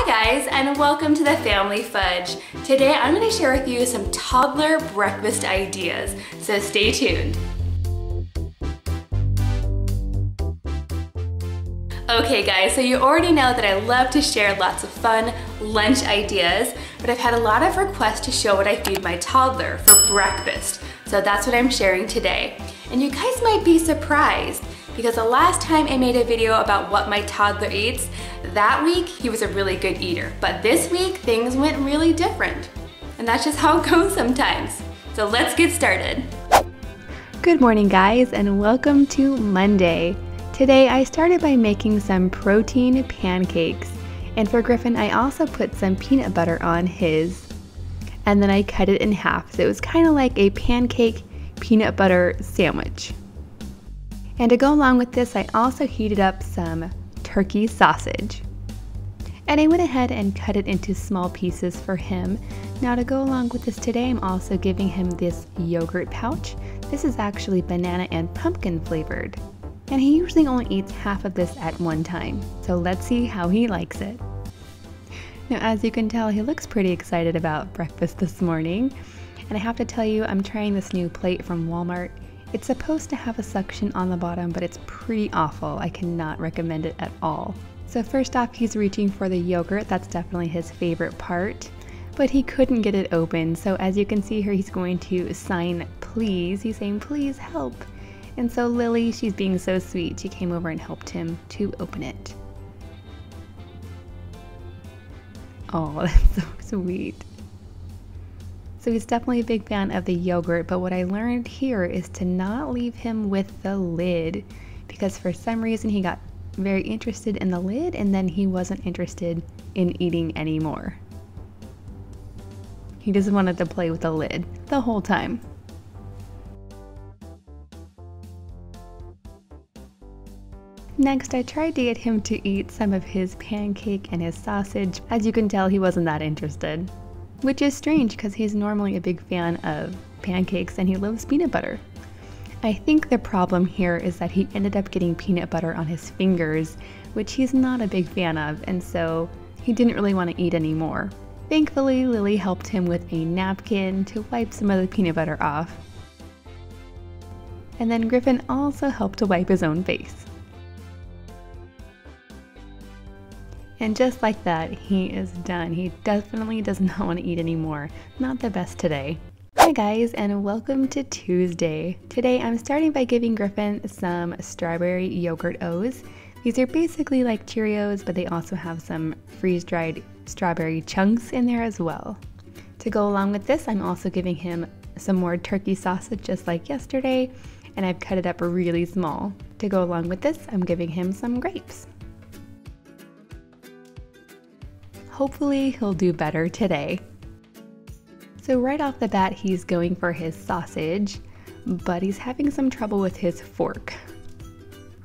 Hi guys, and welcome to the Family Fudge. Today I'm going to share with you some toddler breakfast ideas, so stay tuned. Okay guys, so you already know that I love to share lots of fun lunch ideas, but I've had a lot of requests to show what I feed my toddler for breakfast. So that's what I'm sharing today. And you guys might be surprised, because the last time I made a video about what my toddler eats, that week he was a really good eater. But this week things went really different. And that's just how it goes sometimes. So let's get started. Good morning guys, and welcome to Monday. Today I started by making some protein pancakes. And for Griffin, I also put some peanut butter on his. And then I cut it in half. So it was kind of like a pancake peanut butter sandwich. And to go along with this, I also heated up some turkey sausage. And I went ahead and cut it into small pieces for him. Now to go along with this today, I'm also giving him this yogurt pouch. This is actually banana and pumpkin flavored. And he usually only eats half of this at one time. So let's see how he likes it. Now as you can tell, he looks pretty excited about breakfast this morning. And I have to tell you, I'm trying this new plate from Walmart. It's supposed to have a suction on the bottom, but it's pretty awful. I cannot recommend it at all. So first off, he's reaching for the yogurt. That's definitely his favorite part, but he couldn't get it open. So as you can see here, he's going to sign please. He's saying, please help. And so Lily, she's being so sweet. She came over and helped him to open it. Oh, that's so sweet. So he's definitely a big fan of the yogurt, but what I learned here is to not leave him with the lid, because for some reason he got very interested in the lid and then he wasn't interested in eating anymore. He just wanted to play with the lid the whole time. Next, I tried to get him to eat some of his pancake and his sausage. As you can tell, he wasn't that interested. Which is strange because he's normally a big fan of pancakes and he loves peanut butter. I think the problem here is that he ended up getting peanut butter on his fingers, which he's not a big fan of, and so he didn't really want to eat anymore. Thankfully, Lily helped him with a napkin to wipe some of the peanut butter off. And then Griffin also helped to wipe his own face. And just like that, he is done. He definitely does not want to eat anymore. Not the best today. Hi guys, and welcome to Tuesday. Today I'm starting by giving Griffin some strawberry yogurt O's. These are basically like Cheerios, but they also have some freeze-dried strawberry chunks in there as well. To go along with this, I'm also giving him some more turkey sausage just like yesterday, and I've cut it up really small. To go along with this, I'm giving him some grapes. Hopefully he'll do better today. So right off the bat, he's going for his sausage, but he's having some trouble with his fork.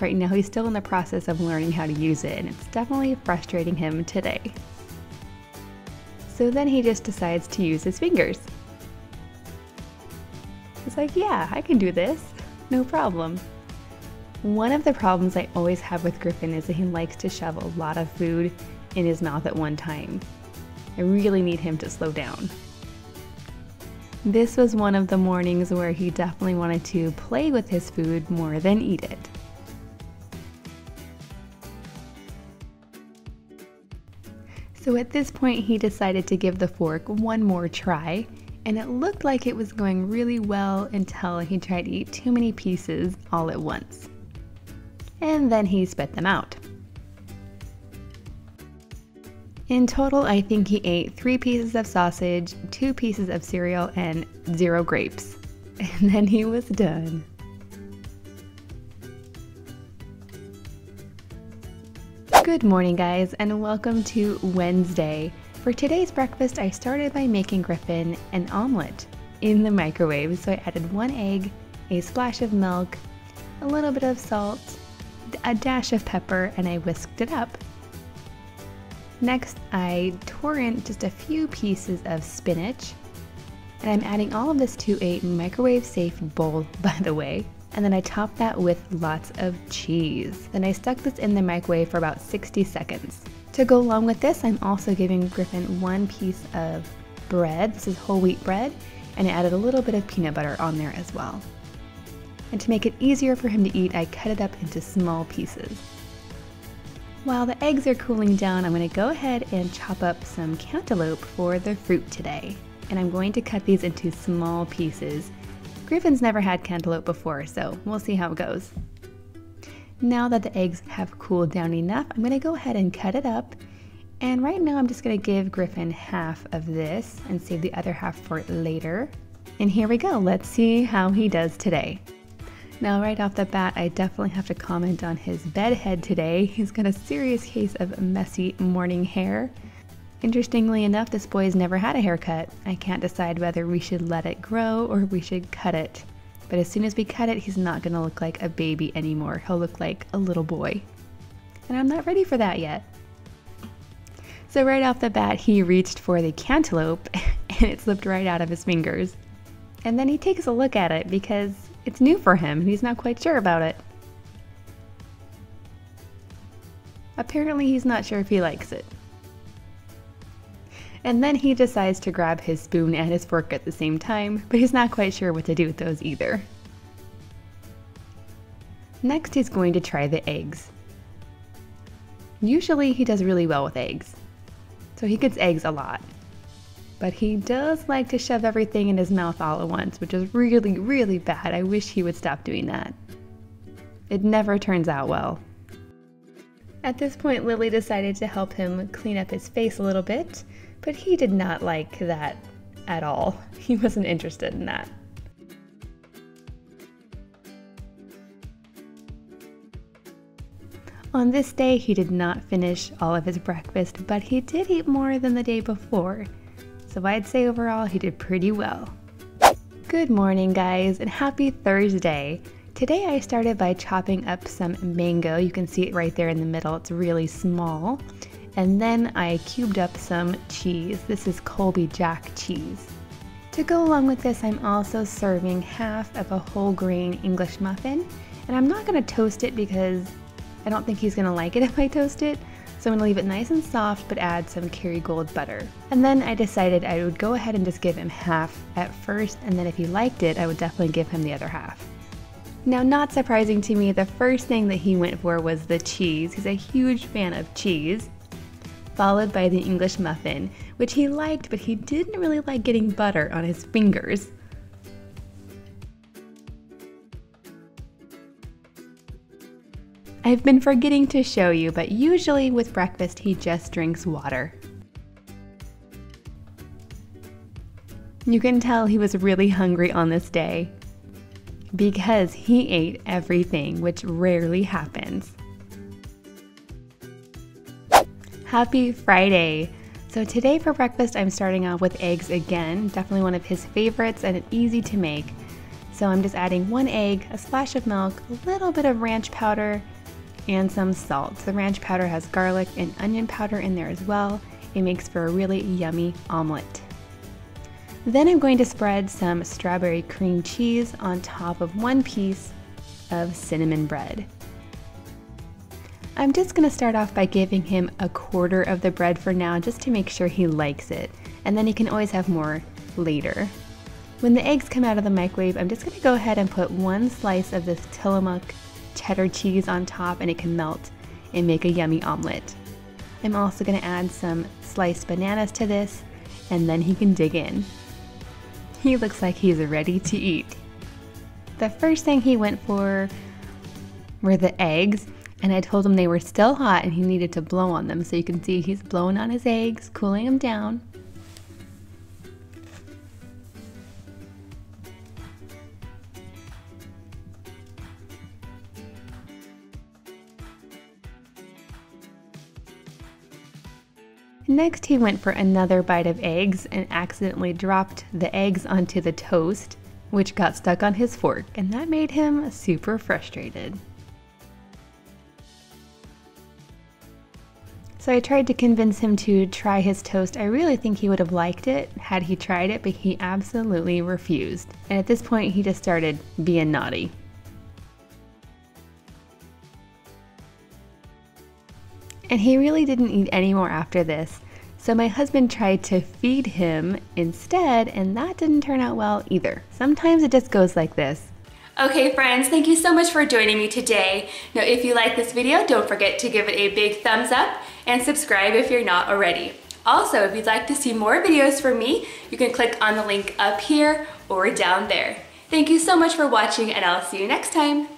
Right now he's still in the process of learning how to use it, and it's definitely frustrating him today. So then he just decides to use his fingers. He's like, yeah, I can do this, no problem. One of the problems I always have with Griffin is that he likes to shove a lot of food in his mouth at one time. I really need him to slow down. This was one of the mornings where he definitely wanted to play with his food more than eat it. So at this point he decided to give the fork one more try, and it looked like it was going really well until he tried to eat too many pieces all at once. And then he spit them out. In total, I think he ate 3 pieces of sausage, 2 pieces of cereal, and 0 grapes. And then he was done. Good morning guys, and welcome to Wednesday. For today's breakfast, I started by making Griffin an omelet in the microwave. So I added 1 egg, a splash of milk, a little bit of salt, a dash of pepper, and I whisked it up. Next, I tore in just a few pieces of spinach, and I'm adding all of this to a microwave-safe bowl, by the way. And then I topped that with lots of cheese. Then I stuck this in the microwave for about 60 seconds. To To go along with this, I'm also giving Griffin one piece of bread. This is whole wheat bread, and I added a little bit of peanut butter on there as well. And to make it easier for him to eat, I cut it up into small pieces. While the eggs are cooling down, I'm going to go ahead and chop up some cantaloupe for the fruit today. And I'm going to cut these into small pieces. Griffin's never had cantaloupe before, so we'll see how it goes. Now that the eggs have cooled down enough, I'm going to go ahead and cut it up. And right now I'm just going to give Griffin half of this and save the other half for later. And here we go, let's see how he does today. Now right off the bat, I definitely have to comment on his bed head today. He's got a serious case of messy morning hair. Interestingly enough, this boy has never had a haircut. I can't decide whether we should let it grow or we should cut it. But as soon as we cut it, he's not gonna look like a baby anymore. He'll look like a little boy. And I'm not ready for that yet. So right off the bat, he reached for the cantaloupe and it slipped right out of his fingers. And then he takes a look at it because it's new for him and he's not quite sure about it. Apparently he's not sure if he likes it. And then he decides to grab his spoon and his fork at the same time, but he's not quite sure what to do with those either. Next, he's going to try the eggs. Usually he does really well with eggs, so he gets eggs a lot. But he does like to shove everything in his mouth all at once, which is really, really bad. I wish he would stop doing that. It never turns out well. At this point, Lily decided to help him clean up his face a little bit, but he did not like that at all. He wasn't interested in that. On this day, he did not finish all of his breakfast, but he did eat more than the day before. So I'd say overall, he did pretty well. Good morning, guys, and happy Thursday. Today I started by chopping up some mango. You can see it right there in the middle. It's really small. And then I cubed up some cheese. This is Colby Jack cheese. To go along with this, I'm also serving half of a whole grain English muffin. And I'm not gonna toast it because I don't think he's gonna like it if I toast it. So I'm gonna leave it nice and soft, but add some Kerrygold butter. And then I decided I would go ahead and just give him half at first, and then if he liked it, I would definitely give him the other half. Now, not surprising to me, the first thing that he went for was the cheese. He's a huge fan of cheese, followed by the English muffin, which he liked, but he didn't really like getting butter on his fingers. I've been forgetting to show you, but usually with breakfast he just drinks water. You can tell he was really hungry on this day because he ate everything, which rarely happens. Happy Friday! So today for breakfast I'm starting off with eggs again, definitely one of his favorites and easy to make. So I'm just adding 1 egg, a splash of milk, a little bit of ranch powder, and some salt. The ranch powder has garlic and onion powder in there as well. It makes for a really yummy omelet. Then I'm going to spread some strawberry cream cheese on top of 1 piece of cinnamon bread. I'm just going to start off by giving him 1/4 of the bread for now just to make sure he likes it, and then he can always have more later. When the eggs come out of the microwave, I'm just going to go ahead and put 1 slice of this Tillamook cheddar cheese on top, and it can melt and make a yummy omelet. I'm also going to add some sliced bananas to this, and then he can dig in. He looks like he's ready to eat. The first thing he went for were the eggs, and I told him they were still hot and he needed to blow on them. So you can see he's blowing on his eggs, cooling them down. Next, he went for another bite of eggs and accidentally dropped the eggs onto the toast, which got stuck on his fork, and that made him super frustrated. So I tried to convince him to try his toast. I really think he would have liked it had he tried it, but he absolutely refused. And at this point, he just started being naughty. And he really didn't eat any more after this. So my husband tried to feed him instead, and that didn't turn out well either. Sometimes it just goes like this. Okay friends, thank you so much for joining me today. Now if you like this video, don't forget to give it a big thumbs up and subscribe if you're not already. Also, if you'd like to see more videos from me, you can click on the link up here or down there. Thank you so much for watching, and I'll see you next time.